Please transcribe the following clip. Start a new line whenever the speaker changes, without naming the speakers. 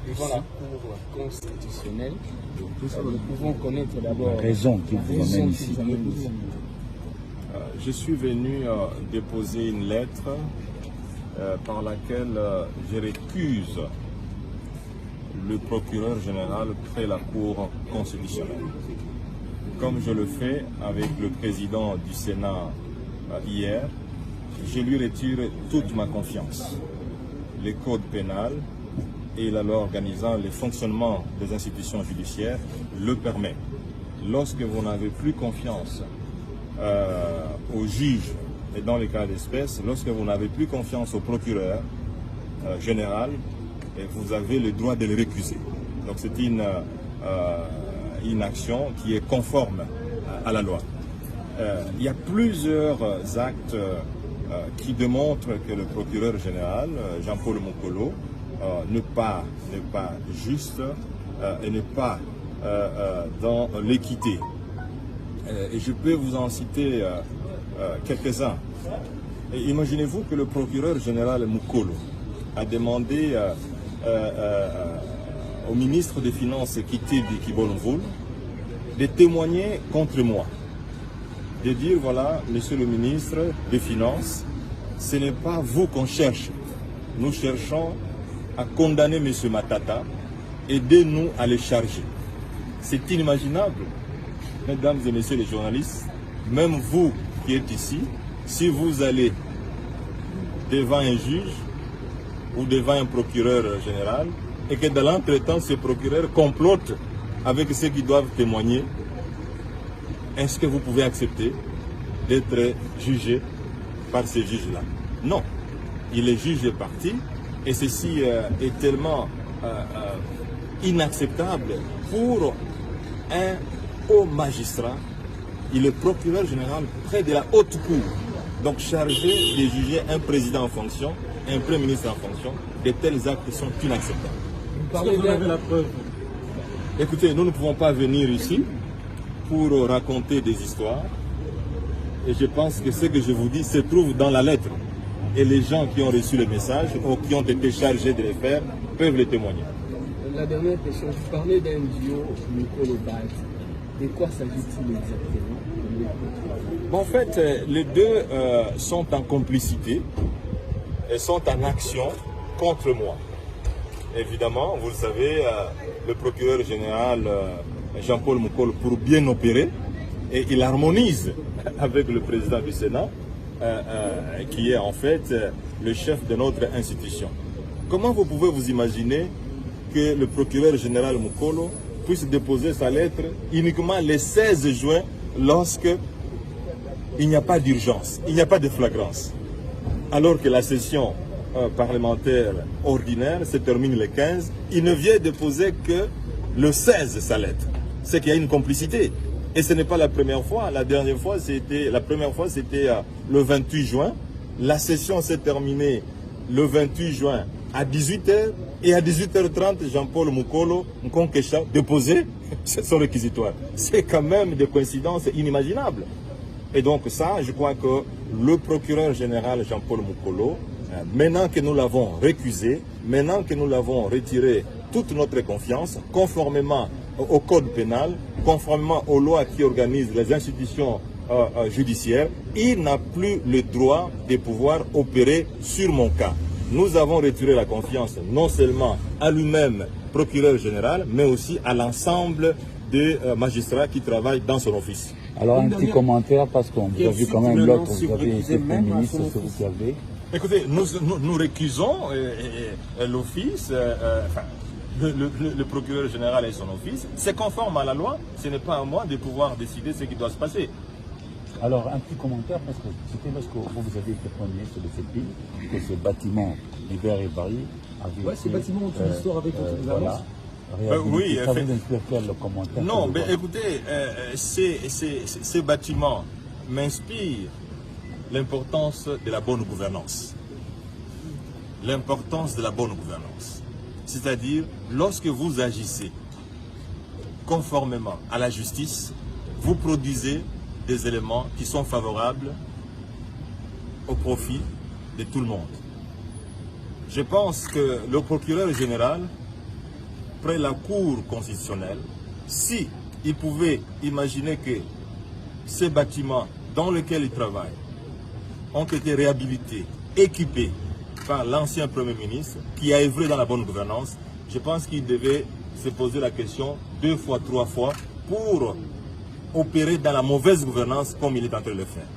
devant la Cour constitutionnelle. Nous pouvons connaître d'abord
la raison qui vous amène ici.
Je suis venu déposer une lettre par laquelle je récuse le procureur général près la Cour constitutionnelle. Comme je le fais avec le président du Sénat hier, je lui retire toute ma confiance. Le code pénal et la loi organisant le fonctionnement des institutions judiciaires le permet. Lorsque vous n'avez plus confiance au juge, et dans les cas d'espèce, lorsque vous n'avez plus confiance au procureur général, vous avez le droit de le récuser. Donc c'est une action qui est conforme à la loi. Il y a plusieurs actes qui démontrent que le procureur général, Jean-Paul Mokolo, n'est pas juste et n'est pas dans l'équité. Et je peux vous en citer quelques-uns. Imaginez-vous que le procureur général Mokolo a demandé au ministre des Finances Kitidi Kibolonvoul de témoigner contre moi. De dire, voilà, monsieur le ministre des Finances, ce n'est pas vous qu'on cherche. Nous cherchons à condamner monsieur Matata, aidez-nous à le charger. C'est inimaginable, mesdames et messieurs les journalistes, même vous qui êtes ici, si vous allez devant un juge ou devant un procureur général et que dans l'entretemps, ce procureur complote avec ceux qui doivent témoigner, est-ce que vous pouvez accepter d'être jugé par ces juges-là? Non. Il est jugé parti et ceci est tellement inacceptable pour un haut magistrat. Il est procureur général près de la haute cour. Donc chargé de juger un président en fonction, un premier ministre en fonction, de tels actes sont inacceptables.
Vous avez la preuve.
Écoutez, nous ne pouvons pas venir ici pour raconter des histoires. Et je pense que ce que je vous dis se trouve dans la lettre. Et les gens qui ont reçu le message ou qui ont été chargés de les faire peuvent le témoigner.
La dernière question, vous parlez d'un duo Mokolo-Bad. De quoi s'agit-il exactement?
Bon, en fait, les deux sont en complicité et sont en action contre moi. Évidemment, vous le savez, le procureur général Jean-Paul Mokolo, pour bien opérer, et il harmonise avec le président du Sénat, qui est en fait le chef de notre institution. Comment vous pouvez vous imaginer que le procureur général Mokolo puisse déposer sa lettre uniquement le 16 juin lorsque il n'y a pas d'urgence, il n'y a pas de flagrance, alors que la session parlementaire ordinaire se termine le 15, il ne vient déposer que le 16 sa lettre. C'est qu'il y a une complicité. Et ce n'est pas la première fois. La première fois c'était le 28 juin. La session s'est terminée le 28 juin à 18h. Et à 18h30, Jean-Paul Mokolo Nkonkesha déposait son réquisitoire. C'est quand même des coïncidences inimaginables. Et donc ça, je crois que le procureur général Jean-Paul Mokolo, maintenant que nous l'avons récusé, maintenant que nous l'avons retiré toute notre confiance, conformément au code pénal, conformément aux lois qui organisent les institutions judiciaires, il n'a plus le droit de pouvoir opérer sur mon cas. Nous avons retiré la confiance non seulement à lui-même, procureur général, mais aussi à l'ensemble des magistrats qui travaillent dans son office.
Alors un petit commentaire, parce qu'on vous a vu quand même l'autre, vous avez été Premier ministre, c'est vous qui avez.
Écoutez, nous récusons l'office, le procureur général et son office. C'est conforme à la loi, ce n'est pas à moi de pouvoir décider ce qui doit se passer.
Alors, un petit commentaire, parce que c'était lorsque vous avez été Premier ministre de cette ville, que ce bâtiment, Hubert et Barry, avait
ces bâtiments ont une histoire avec votre gouvernance.
Oui,
ça vous faire le commentaire.
Non, mais écoutez, ces bâtiments m'inspirent l'importance de la bonne gouvernance. L'importance de la bonne gouvernance. C'est-à-dire, lorsque vous agissez conformément à la justice, vous produisez des éléments qui sont favorables au profit de tout le monde. Je pense que le procureur général d'après la Cour constitutionnelle, si il pouvait imaginer que ces bâtiments dans lesquels il travaille ont été réhabilités, équipés par l'ancien Premier ministre qui a œuvré dans la bonne gouvernance, je pense qu'il devait se poser la question 2 fois, 3 fois pour opérer dans la mauvaise gouvernance comme il est en train de le faire.